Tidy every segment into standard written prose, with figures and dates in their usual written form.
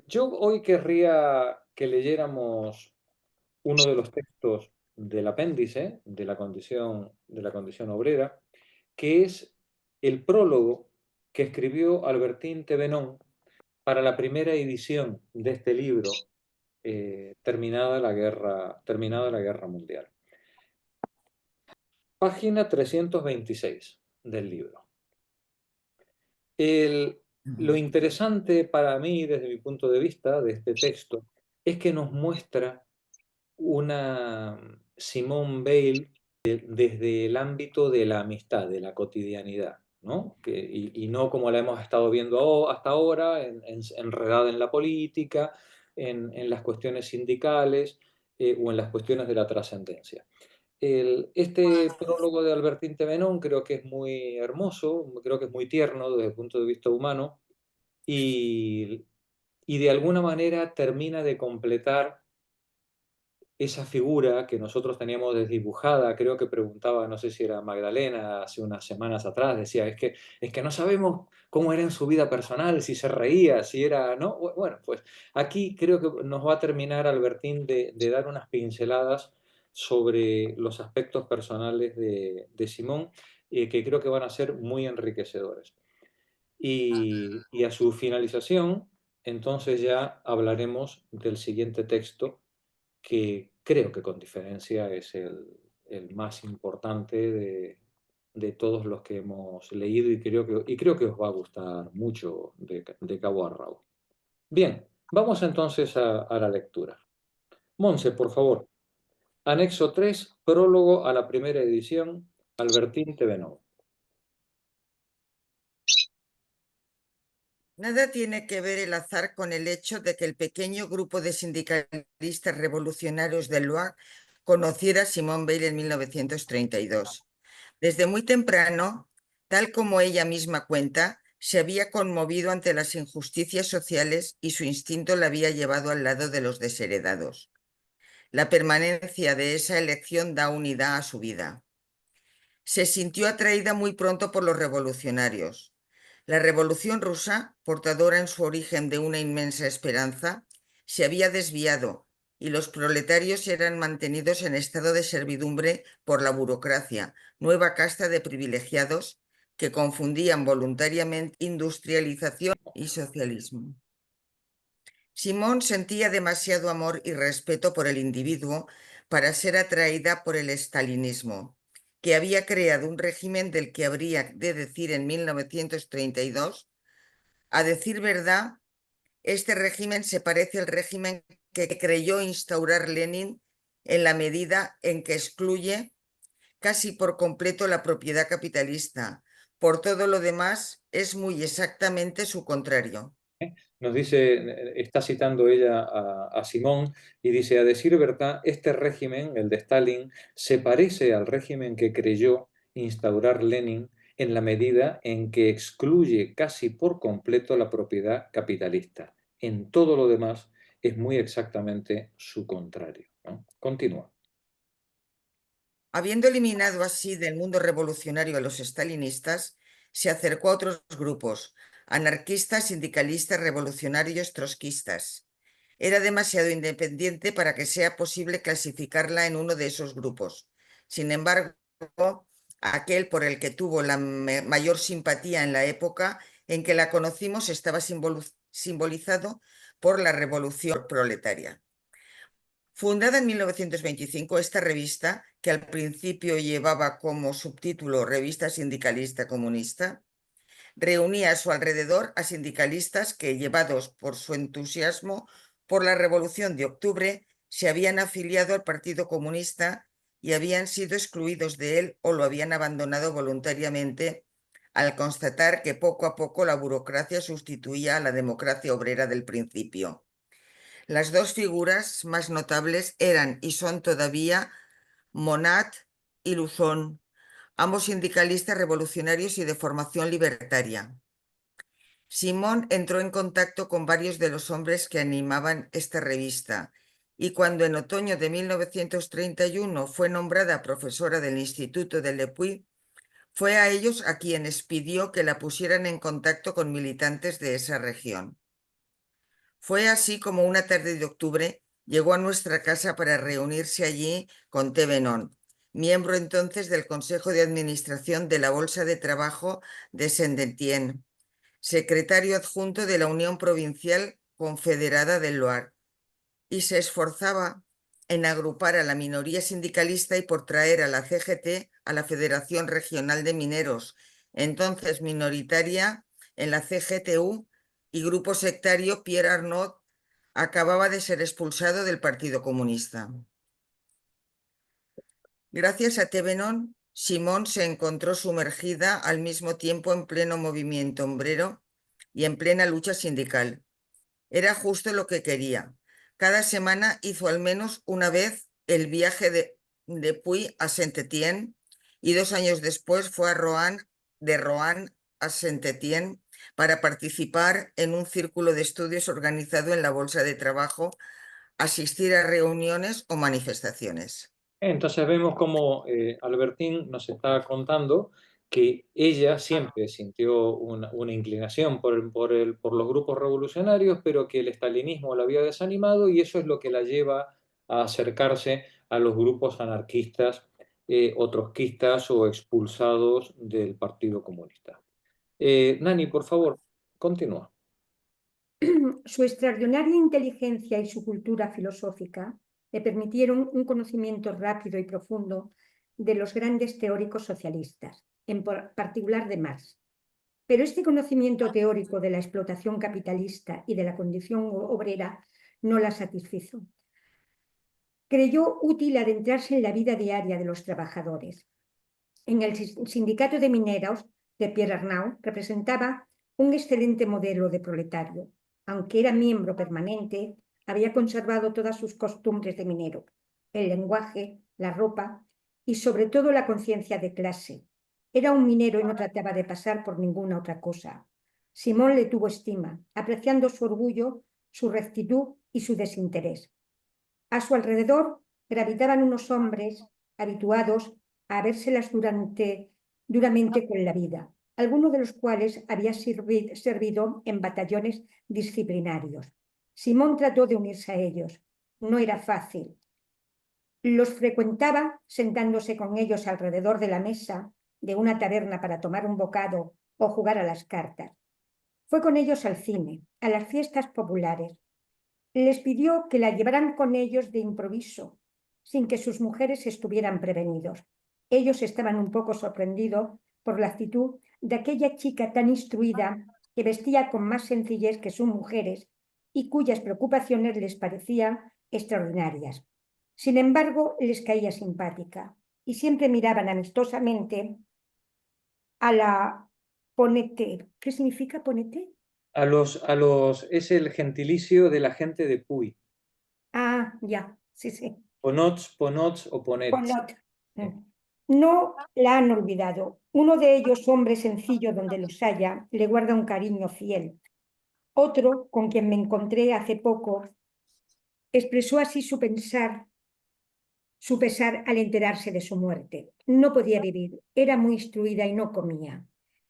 Yo hoy querría que leyéramos uno de los textos del apéndice de la condición obrera, que es el prólogo que escribió Albertín Tevenón para la primera edición de este libro, terminada la guerra mundial. Página 326 del libro. Lo interesante para mí, desde mi punto de vista, de este texto, es que nos muestra una Simone Weil desde el ámbito de la amistad, de la cotidianidad, ¿no? Y no como la hemos estado viendo hasta ahora, enredada en la política, en las cuestiones sindicales o en las cuestiones de la trascendencia. Este prólogo de Albertín Tevenón creo que es muy hermoso, creo que es muy tierno desde el punto de vista humano y, y de alguna manera termina de completar esa figura que nosotros teníamos desdibujada. Creo que preguntaba, no sé si era Magdalena hace unas semanas atrás, decía, es que no sabemos cómo era en su vida personal, si se reía, si era, ¿no? Bueno, pues aquí creo que nos va a terminar Albertín de dar unas pinceladas sobre los aspectos personales de Simón, que creo que van a ser muy enriquecedores. Y a su finalización, entonces ya hablaremos del siguiente texto, que creo que con diferencia es el más importante de todos los que hemos leído, y creo que os va a gustar mucho de cabo a rabo. Bien, vamos entonces a la lectura. Monse, por favor. Anexo 3, prólogo a la primera edición, Albertín Tevenot. Nada tiene que ver el azar con el hecho de que el pequeño grupo de sindicalistas revolucionarios del LOAC conociera a Simone Weil en 1932. Desde muy temprano, tal como ella misma cuenta, se había conmovido ante las injusticias sociales y su instinto la había llevado al lado de los desheredados. La permanencia de esa elección da unidad a su vida. Se sintió atraída muy pronto por los revolucionarios. La Revolución rusa, portadora en su origen de una inmensa esperanza, se había desviado y los proletarios eran mantenidos en estado de servidumbre por la burocracia, nueva casta de privilegiados que confundían voluntariamente industrialización y socialismo. Simón sentía demasiado amor y respeto por el individuo para ser atraída por el estalinismo, que había creado un régimen del que habría de decir en 1932, a decir verdad, este régimen se parece al régimen que creyó instaurar Lenin en la medida en que excluye casi por completo la propiedad capitalista. Por todo lo demás, es muy exactamente su contrario. Nos dice, está citando ella a Simón, y dice, a decir verdad, este régimen, el de Stalin, se parece al régimen que creyó instaurar Lenin en la medida en que excluye casi por completo la propiedad capitalista. En todo lo demás es muy exactamente su contrario, ¿no? Continúa. Habiendo eliminado así del mundo revolucionario a los stalinistas, se acercó a otros grupos, anarquistas, sindicalistas, revolucionarios, trotskistas. Era demasiado independiente para que sea posible clasificarla en uno de esos grupos. Sin embargo, aquel por el que tuvo la mayor simpatía en la época en que la conocimos estaba simbolizado por la revolución proletaria. Fundada en 1925, esta revista, que al principio llevaba como subtítulo Revista Sindicalista Comunista, reunía a su alrededor a sindicalistas que, llevados por su entusiasmo por la Revolución de Octubre, se habían afiliado al Partido Comunista y habían sido excluidos de él o lo habían abandonado voluntariamente al constatar que poco a poco la burocracia sustituía a la democracia obrera del principio. Las dos figuras más notables eran y son todavía Monat y Luzón, ambos sindicalistas revolucionarios y de formación libertaria. Simón entró en contacto con varios de los hombres que animaban esta revista y cuando en otoño de 1931 fue nombrada profesora del Instituto de Le Puy, fue a ellos a quienes pidió que la pusieran en contacto con militantes de esa región. Fue así como una tarde de octubre llegó a nuestra casa para reunirse allí con Thévenon, miembro entonces del Consejo de Administración de la Bolsa de Trabajo de Saint-Étienne, secretario adjunto de la Unión Provincial Confederada del Loire, y se esforzaba en agrupar a la minoría sindicalista y por traer a la CGT a la Federación Regional de Mineros, entonces minoritaria en la CGTU, y grupo sectario Pierre Arnaud acababa de ser expulsado del Partido Comunista. Gracias a Thévenon, Simone se encontró sumergida al mismo tiempo en pleno movimiento obrero y en plena lucha sindical. Era justo lo que quería. Cada semana hizo al menos una vez el viaje de Puy a Saint-Étienne y 2 años después fue de Roanne a Saint-Étienne para participar en un círculo de estudios organizado en la Bolsa de Trabajo, asistir a reuniones o manifestaciones. Entonces vemos como Albertine nos está contando que ella siempre sintió una inclinación por los grupos revolucionarios, pero que el estalinismo la había desanimado y eso es lo que la lleva a acercarse a los grupos anarquistas o trotskistas o expulsados del Partido Comunista. Nani, por favor, continúa. Su extraordinaria inteligencia y su cultura filosófica le permitieron un conocimiento rápido y profundo de los grandes teóricos socialistas, en particular de Marx. Pero este conocimiento teórico de la explotación capitalista y de la condición obrera no la satisfizo. Creyó útil adentrarse en la vida diaria de los trabajadores. En el sindicato de mineros de Pierre Arnaud representaba un excelente modelo de proletario. Aunque era miembro permanente, había conservado todas sus costumbres de minero, el lenguaje, la ropa y sobre todo la conciencia de clase. Era un minero y no trataba de pasar por ninguna otra cosa. Simón le tuvo estima, apreciando su orgullo, su rectitud y su desinterés. A su alrededor gravitaban unos hombres habituados a vérselas duramente con la vida, algunos de los cuales había servido en batallones disciplinarios. Simón trató de unirse a ellos. No era fácil. Los frecuentaba sentándose con ellos alrededor de la mesa de una taberna para tomar un bocado o jugar a las cartas. Fue con ellos al cine, a las fiestas populares. Les pidió que la llevaran con ellos de improviso, sin que sus mujeres estuvieran prevenidos. Ellos estaban un poco sorprendidos por la actitud de aquella chica tan instruida que vestía con más sencillez que sus mujeres y cuyas preocupaciones les parecían extraordinarias. Sin embargo, les caía simpática y siempre miraban amistosamente a la ponete. ¿Qué significa ponete? Es el gentilicio de la gente de Puy. Ah, ya, sí, sí. Ponots o ponets. Ponot. No la han olvidado. Uno de ellos, hombre sencillo donde los haya, le guarda un cariño fiel. Otro, con quien me encontré hace poco, expresó así su pesar al enterarse de su muerte. No podía vivir, era muy instruida y no comía.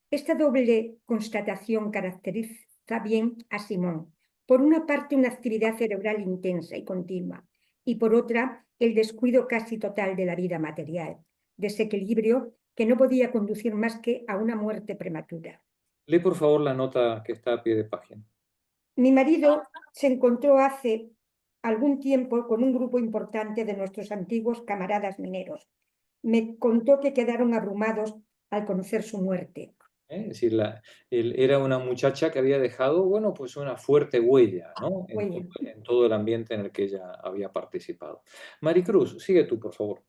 Esta doble constatación caracteriza bien a Simón. Por una parte, una actividad cerebral intensa y continua, y por otra, el descuido casi total de la vida material, desequilibrio que no podía conducir más que a una muerte prematura. Lee por favor la nota que está a pie de página. Mi marido se encontró hace algún tiempo con un grupo importante de nuestros antiguos camaradas mineros. Me contó que quedaron abrumados al conocer su muerte. Es decir, era una muchacha que había dejado, bueno, pues una fuerte huella, ¿no? En todo el ambiente en el que ella había participado. Maricruz, sigue tú, por favor.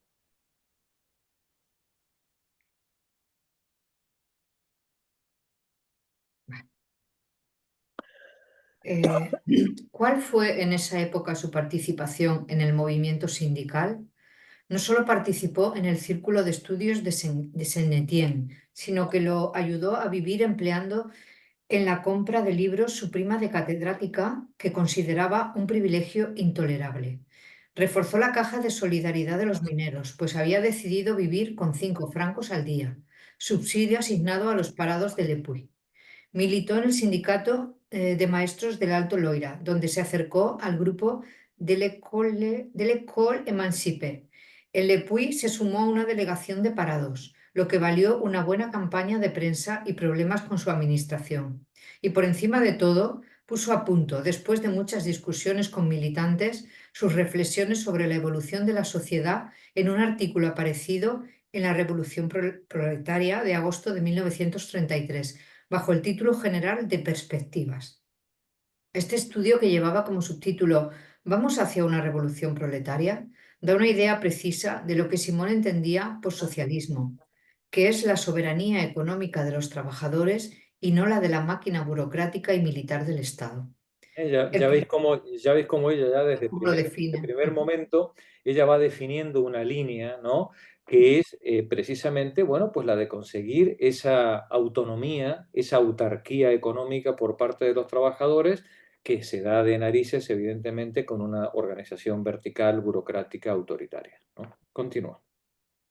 ¿Cuál fue en esa época su participación en el movimiento sindical? No solo participó en el Círculo de Estudios de Saint-Étienne, sino que lo ayudó a vivir empleando en la compra de libros su prima de catedrática, que consideraba un privilegio intolerable. Reforzó la caja de solidaridad de los mineros, pues había decidido vivir con 5 francos al día, subsidio asignado a los parados de Le Puy. Militó en el sindicato de Maestros del Alto Loira, donde se acercó al grupo de l'École Emancipe. En Le Puy se sumó a una delegación de parados, lo que valió una buena campaña de prensa y problemas con su administración. Y por encima de todo, puso a punto, después de muchas discusiones con militantes, sus reflexiones sobre la evolución de la sociedad en un artículo aparecido en la Revolución Proletaria de agosto de 1933, bajo el título general de Perspectivas. Este estudio, que llevaba como subtítulo ¿Vamos hacia una revolución proletaria?, da una idea precisa de lo que Simón entendía por socialismo, que es la soberanía económica de los trabajadores y no la de la máquina burocrática y militar del Estado. Ya veis cómo ella ya desde ¿Cómo lo el define? primer momento, ella va definiendo una línea, ¿no? Que es precisamente, bueno, pues la de conseguir esa autonomía, esa autarquía económica por parte de los trabajadores, que se da de narices, evidentemente, con una organización vertical, burocrática, autoritaria, ¿no? Continúa.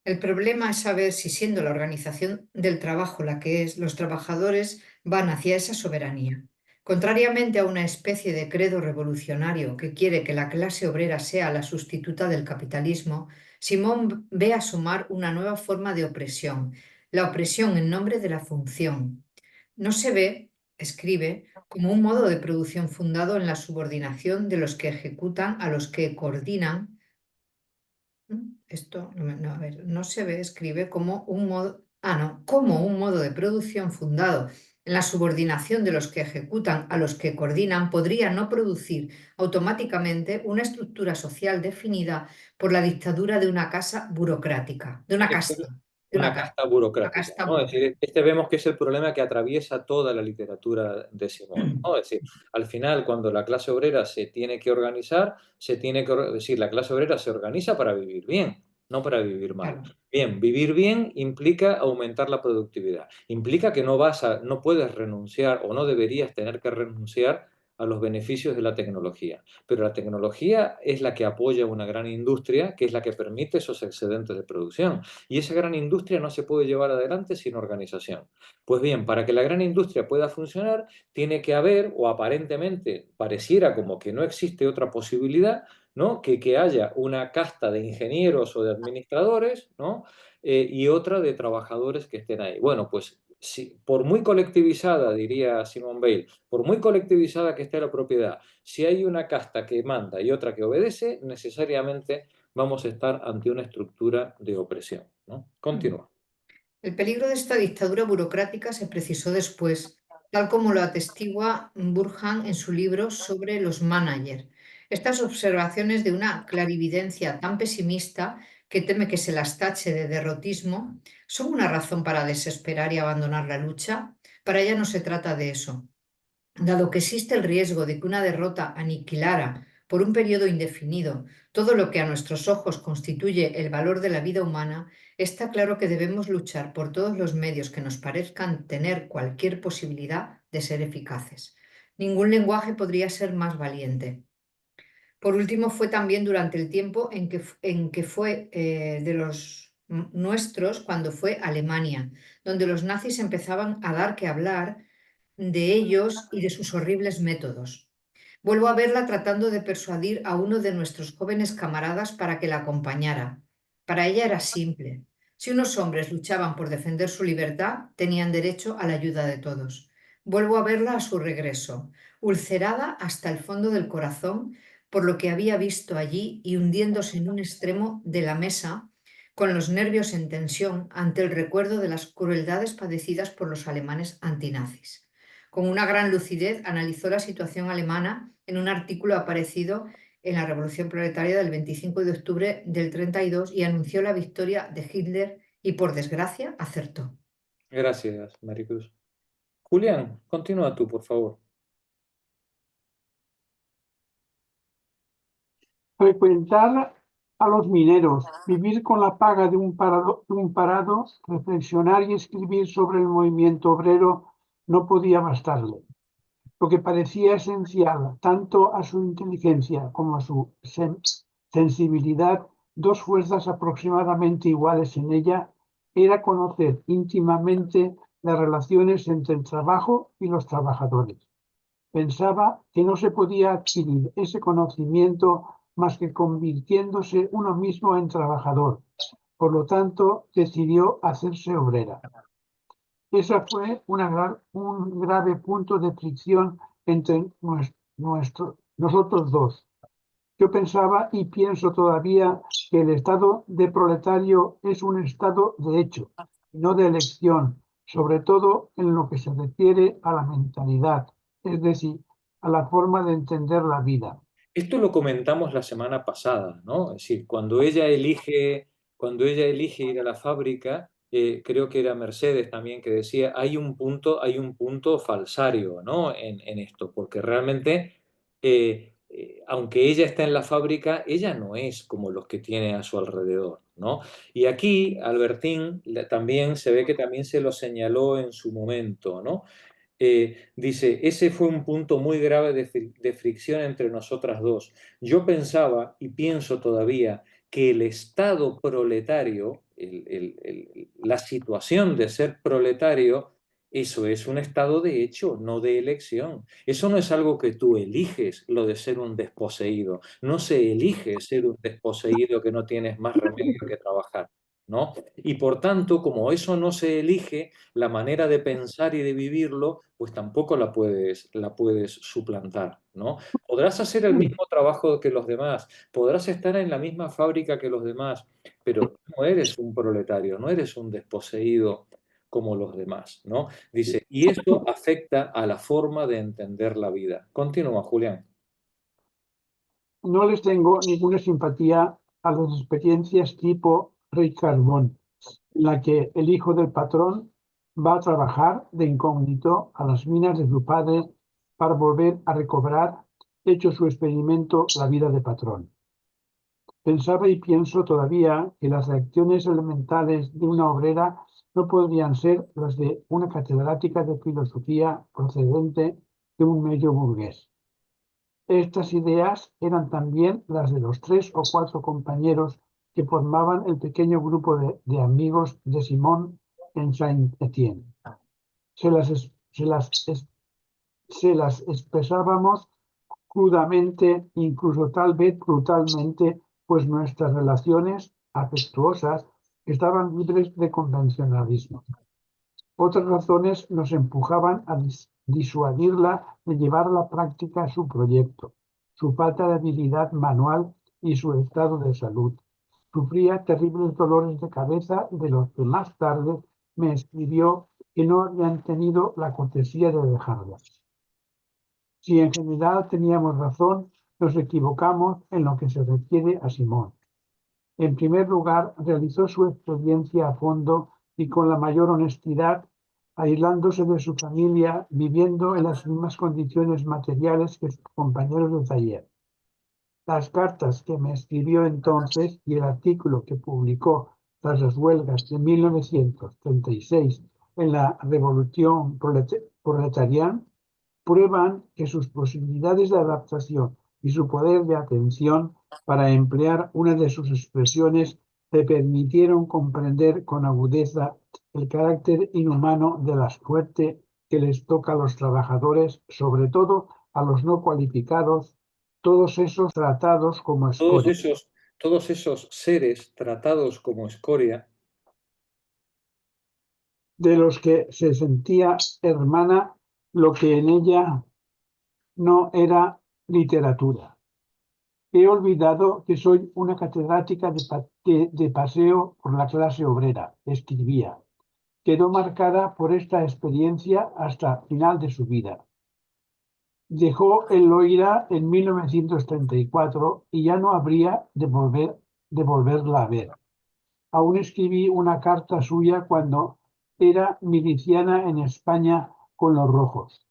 El problema es saber si, siendo la organización del trabajo la que es, los trabajadores van hacia esa soberanía. Contrariamente a una especie de credo revolucionario que quiere que la clase obrera sea la sustituta del capitalismo, Simón ve asomar una nueva forma de opresión, la opresión en nombre de la función. No se ve, escribe, como un modo de producción fundado en la subordinación de los que ejecutan a los que coordinan. Esto a ver, no se ve, escribe como un modo, como un modo de producción fundado en la subordinación de los que ejecutan a los que coordinan, podría no producir automáticamente una estructura social definida por la dictadura de una casa burocrática, de una casta. Una casta burocrática, casta ¿no? Es decir, vemos que es el problema que atraviesa toda la literatura de Simón, ¿no? Es decir, al final, cuando la clase obrera se tiene que organizar, la clase obrera se organiza para vivir bien, no para vivir mal. Claro. Bien, vivir bien implica aumentar la productividad, implica que no puedes renunciar o no deberías tener que renunciar a los beneficios de la tecnología. Pero la tecnología es la que apoya una gran industria, que es la que permite esos excedentes de producción. Y esa gran industria no se puede llevar adelante sin organización. Pues bien, para que la gran industria pueda funcionar, tiene que haber, o aparentemente pareciera como que no existe otra posibilidad, ¿no? Que haya una casta de ingenieros o de administradores, ¿no? Y otra de trabajadores que estén ahí. Bueno, pues por muy colectivizada, diría Simone Weil, por muy colectivizada que esté la propiedad, si hay una casta que manda y otra que obedece, necesariamente vamos a estar ante una estructura de opresión, ¿no? Continúa. El peligro de esta dictadura burocrática se precisó después, tal como lo atestigua Burhan en su libro sobre los managers. Estas observaciones, de una clarividencia tan pesimista que teme que se las tache de derrotismo, ¿son una razón para desesperar y abandonar la lucha? Para ella no se trata de eso. Dado que existe el riesgo de que una derrota aniquilara por un periodo indefinido todo lo que a nuestros ojos constituye el valor de la vida humana, está claro que debemos luchar por todos los medios que nos parezcan tener cualquier posibilidad de ser eficaces. Ningún lenguaje podría ser más valiente. Por último, fue también durante el tiempo en que fue de los nuestros, cuando fue Alemania, donde los nazis empezaban a dar que hablar de ellos y de sus horribles métodos. Vuelvo a verla tratando de persuadir a uno de nuestros jóvenes camaradas para que la acompañara. Para ella era simple. Si unos hombres luchaban por defender su libertad, tenían derecho a la ayuda de todos. Vuelvo a verla a su regreso, ulcerada hasta el fondo del corazón por lo que había visto allí y hundiéndose en un extremo de la mesa, con los nervios en tensión ante el recuerdo de las crueldades padecidas por los alemanes antinazis. Con una gran lucidez analizó la situación alemana en un artículo aparecido en la Revolución Proletaria del 25 de octubre del 32 y anunció la victoria de Hitler y, por desgracia, acertó. Gracias, Maricruz. Julián, continúa tú, por favor. Frecuentar a los mineros, vivir con la paga de un parado, reflexionar y escribir sobre el movimiento obrero no podía bastarle. Lo que parecía esencial tanto a su inteligencia como a su sensibilidad, dos fuerzas aproximadamente iguales en ella, era conocer íntimamente las relaciones entre el trabajo y los trabajadores. Pensaba que no se podía adquirir ese conocimiento más que convirtiéndose uno mismo en trabajador. Por lo tanto, decidió hacerse obrera. Ese fue un grave punto de fricción entre nosotros dos. Yo pensaba y pienso todavía que el estado de proletario es un estado de hecho, no de elección, sobre todo en lo que se refiere a la mentalidad, es decir, a la forma de entender la vida. Esto lo comentamos la semana pasada, ¿no? Es decir, cuando ella elige ir a la fábrica, creo que era Mercedes también que decía, hay un punto falsario, ¿no? En esto, porque realmente, aunque ella está en la fábrica, ella no es como los que tiene a su alrededor, ¿no? Y aquí, Albertín también se ve que también se lo señaló en su momento, ¿no? Dice, ese fue un punto muy grave de fricción entre nosotras dos. Yo pensaba y pienso todavía que el estado proletario, la situación de ser proletario, eso es un estado de hecho, no de elección. Eso no es algo que tú eliges, lo de ser un desposeído. No se elige ser un desposeído que no tienes más remedio que trabajar, ¿no? Y por tanto, como eso no se elige, la manera de pensar y de vivirlo, pues tampoco la puedes suplantar, ¿no? Podrás hacer el mismo trabajo que los demás, podrás estar en la misma fábrica que los demás, pero no eres un proletario, no eres un desposeído como los demás, ¿no? Dice, y esto afecta a la forma de entender la vida. Continúa, Julián. No les tengo ninguna simpatía a las experiencias tipo Rey Carbón, en la que el hijo del patrón va a trabajar de incógnito a las minas de su padre para volver a recobrar, hecho su experimento, la vida de patrón. Pensaba y pienso todavía que las reacciones elementales de una obrera no podrían ser las de una catedrática de filosofía procedente de un medio burgués. Estas ideas eran también las de los 3 o 4 compañeros que formaban el pequeño grupo de amigos de Simón en Saint-Étienne. Se las expresábamos crudamente, incluso tal vez brutalmente, pues nuestras relaciones afectuosas estaban libres de convencionalismo. Otras razones nos empujaban a disuadirla de llevar a la práctica su proyecto, su falta de habilidad manual y su estado de salud. Sufría terribles dolores de cabeza de los que más tarde me escribió que no habían tenido la cortesía de dejarlas. Si en general teníamos razón, nos equivocamos en lo que se refiere a Simón. En primer lugar, realizó su experiencia a fondo y con la mayor honestidad, aislándose de su familia, viviendo en las mismas condiciones materiales que sus compañeros de taller. Las cartas que me escribió entonces y el artículo que publicó tras las huelgas de 1936 en la Revolución Proletariana prueban que sus posibilidades de adaptación y su poder de atención, para emplear una de sus expresiones, le permitieron comprender con agudeza el carácter inhumano de la suerte que les toca a los trabajadores, sobre todo a los no cualificados, todos esos tratados como escoria. Todos esos seres tratados como escoria, De los que se sentía hermana lo que en ella no era literatura. He olvidado que soy una catedrática de paseo por la clase obrera, escribía. Quedó marcada por esta experiencia hasta el final de su vida. Dejó el Loira en 1934 y ya no habría de volverla a ver. Aún escribí una carta suya cuando era miliciana en España con los rojos.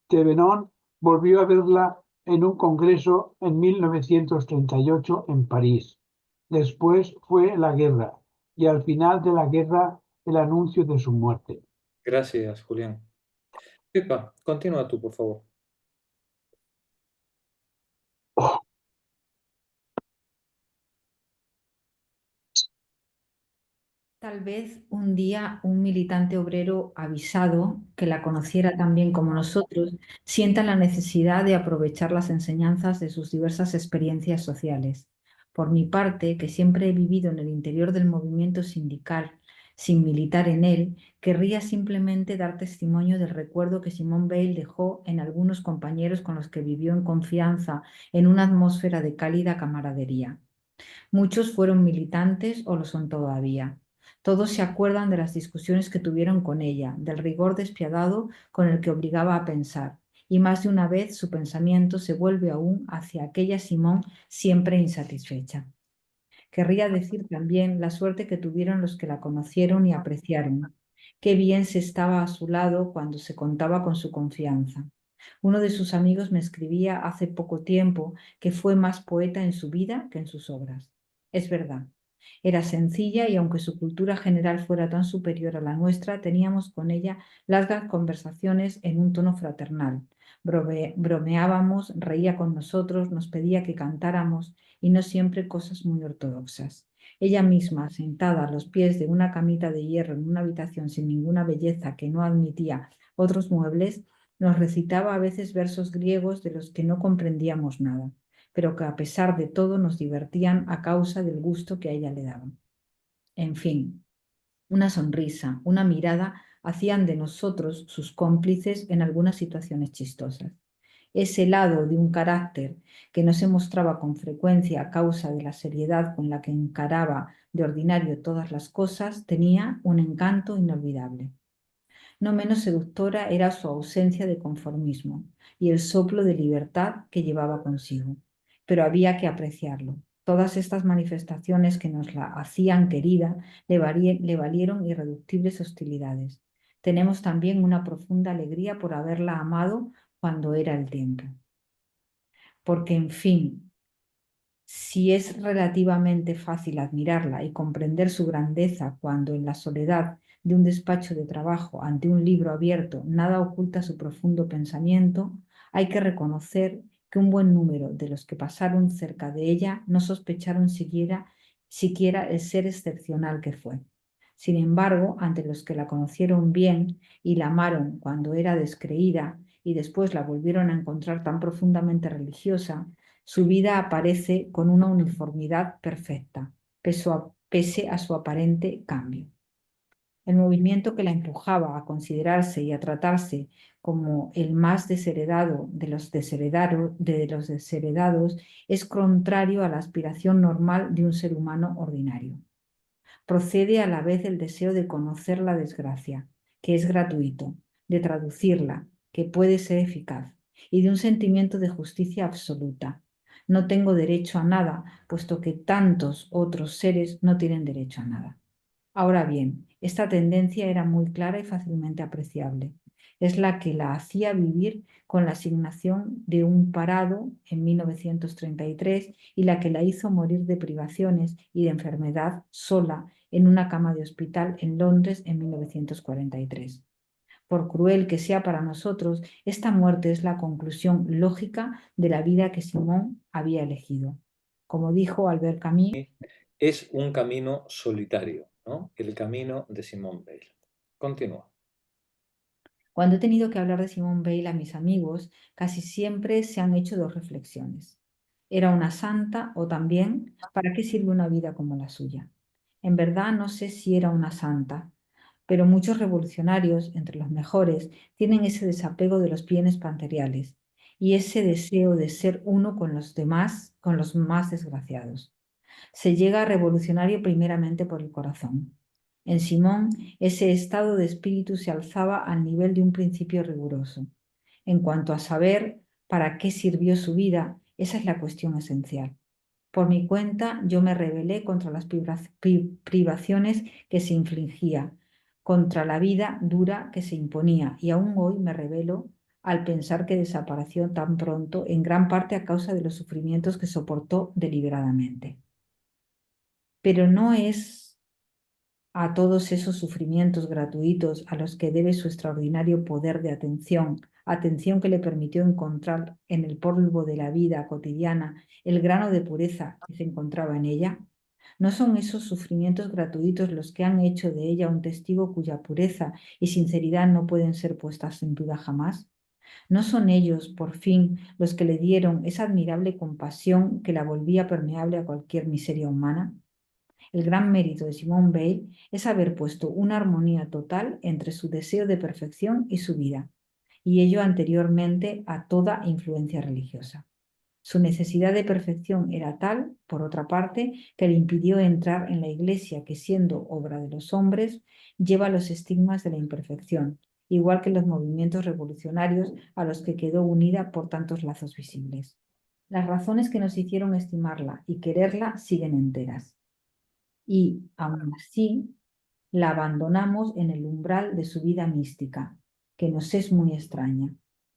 Thévenon volvió a verla en un congreso en 1938 en París. Después fue la guerra y al final de la guerra el anuncio de su muerte. gracias, Julián. Pepa, continúa tú, por favor. Tal vez un día un militante obrero avisado, que la conociera tan bien como nosotros, sienta la necesidad de aprovechar las enseñanzas de sus diversas experiencias sociales. Por mi parte, que siempre he vivido en el interior del movimiento sindical, sin militar en él, querría simplemente dar testimonio del recuerdo que Simone Weil dejó en algunos compañeros con los que vivió en confianza, en una atmósfera de cálida camaradería. Muchos fueron militantes o lo son todavía. Todos se acuerdan de las discusiones que tuvieron con ella, del rigor despiadado con el que obligaba a pensar, y más de una vez su pensamiento se vuelve aún hacia aquella Simón siempre insatisfecha. Querría decir también la suerte que tuvieron los que la conocieron y apreciaron. Qué bien se estaba a su lado cuando se contaba con su confianza. Uno de sus amigos me escribía hace poco tiempo que fue más poeta en su vida que en sus obras. Es verdad. Era sencilla y aunque su cultura general fuera tan superior a la nuestra, teníamos con ella largas conversaciones en un tono fraternal. Bromeábamos, reía con nosotros, nos pedía que cantáramos y no siempre cosas muy ortodoxas. Ella misma, sentada a los pies de una camita de hierro en una habitación sin ninguna belleza que no admitía otros muebles, nos recitaba a veces versos griegos de los que no comprendíamos nada, pero que a pesar de todo nos divertían a causa del gusto que a ella le daban. En fin, una sonrisa, una mirada hacían de nosotros sus cómplices en algunas situaciones chistosas. Ese lado de un carácter que no se mostraba con frecuencia a causa de la seriedad con la que encaraba de ordinario todas las cosas, tenía un encanto inolvidable. No menos seductora era su ausencia de conformismo y el soplo de libertad que llevaba consigo. Pero había que apreciarlo. Todas estas manifestaciones que nos la hacían querida le valieron irreductibles hostilidades. Tenemos también una profunda alegría por haberla amado cuando era el tiempo. Porque, en fin, si es relativamente fácil admirarla y comprender su grandeza cuando en la soledad de un despacho de trabajo ante un libro abierto nada oculta su profundo pensamiento, hay que reconocer que un buen número de los que pasaron cerca de ella no sospecharon siquiera el ser excepcional que fue. Sin embargo, ante los que la conocieron bien y la amaron cuando era descreída y después la volvieron a encontrar tan profundamente religiosa, su vida aparece con una uniformidad perfecta, pese a su aparente cambio. El movimiento que la empujaba a considerarse y a tratarse como el más desheredado de los desheredados es contrario a la aspiración normal de un ser humano ordinario. Procede a la vez del deseo de conocer la desgracia, que es gratuito, de traducirla, que puede ser eficaz, y de un sentimiento de justicia absoluta. No tengo derecho a nada, puesto que tantos otros seres no tienen derecho a nada. Ahora bien, esta tendencia era muy clara y fácilmente apreciable. Es la que la hacía vivir con la asignación de un parado en 1933 y la que la hizo morir de privaciones y de enfermedad sola en una cama de hospital en Londres en 1943. Por cruel que sea para nosotros, esta muerte es la conclusión lógica de la vida que Simón había elegido. Como dijo Albert Camus, es un camino solitario, ¿no? El camino de Simone Weil. Continúa. Cuando he tenido que hablar de Simone Weil a mis amigos, casi siempre se han hecho dos reflexiones. ¿Era una santa o también para qué sirve una vida como la suya? En verdad no sé si era una santa, pero muchos revolucionarios, entre los mejores, tienen ese desapego de los bienes materiales y ese deseo de ser uno con los demás, con los más desgraciados. Se llega a revolucionario primeramente por el corazón. En Simón, ese estado de espíritu se alzaba al nivel de un principio riguroso. En cuanto a saber para qué sirvió su vida, esa es la cuestión esencial. Por mi cuenta, yo me rebelé contra las privaciones que se infligía, contra la vida dura que se imponía, y aún hoy me rebelo al pensar que desapareció tan pronto, en gran parte a causa de los sufrimientos que soportó deliberadamente. Pero no es a todos esos sufrimientos gratuitos a los que debe su extraordinario poder de atención que le permitió encontrar en el polvo de la vida cotidiana el grano de pureza que se encontraba en ella. ¿No son esos sufrimientos gratuitos los que han hecho de ella un testigo cuya pureza y sinceridad no pueden ser puestas en duda jamás? ¿No son ellos, por fin, los que le dieron esa admirable compasión que la volvía permeable a cualquier miseria humana? El gran mérito de Simone Weil es haber puesto una armonía total entre su deseo de perfección y su vida, y ello anteriormente a toda influencia religiosa. Su necesidad de perfección era tal, por otra parte, que le impidió entrar en la Iglesia que, siendo obra de los hombres, lleva los estigmas de la imperfección, igual que los movimientos revolucionarios a los que quedó unida por tantos lazos visibles. Las razones que nos hicieron estimarla y quererla siguen enteras. Y, aun así, la abandonamos en el umbral de su vida mística, que nos es muy extraña.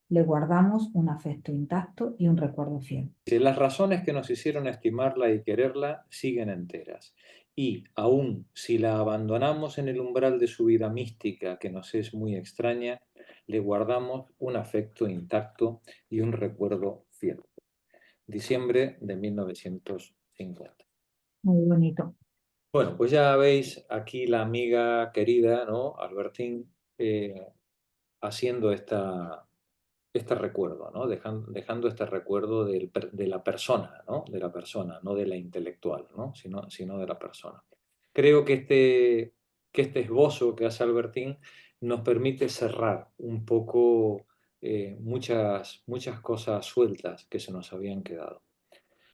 Le guardamos un afecto intacto y un recuerdo fiel. Las razones que nos hicieron estimarla y quererla siguen enteras. Y aun si la abandonamos en el umbral de su vida mística, que nos es muy extraña, le guardamos un afecto intacto y un recuerdo fiel. Diciembre de 1950. Muy bonito. Bueno, pues ya veis aquí la amiga querida, ¿no? Albertín, haciendo este recuerdo, ¿no? Dejando este recuerdo de la persona, ¿no? De la persona, no de la intelectual, ¿no? Sino de la persona. Creo que este esbozo que hace Albertín nos permite cerrar un poco muchas cosas sueltas que se nos habían quedado.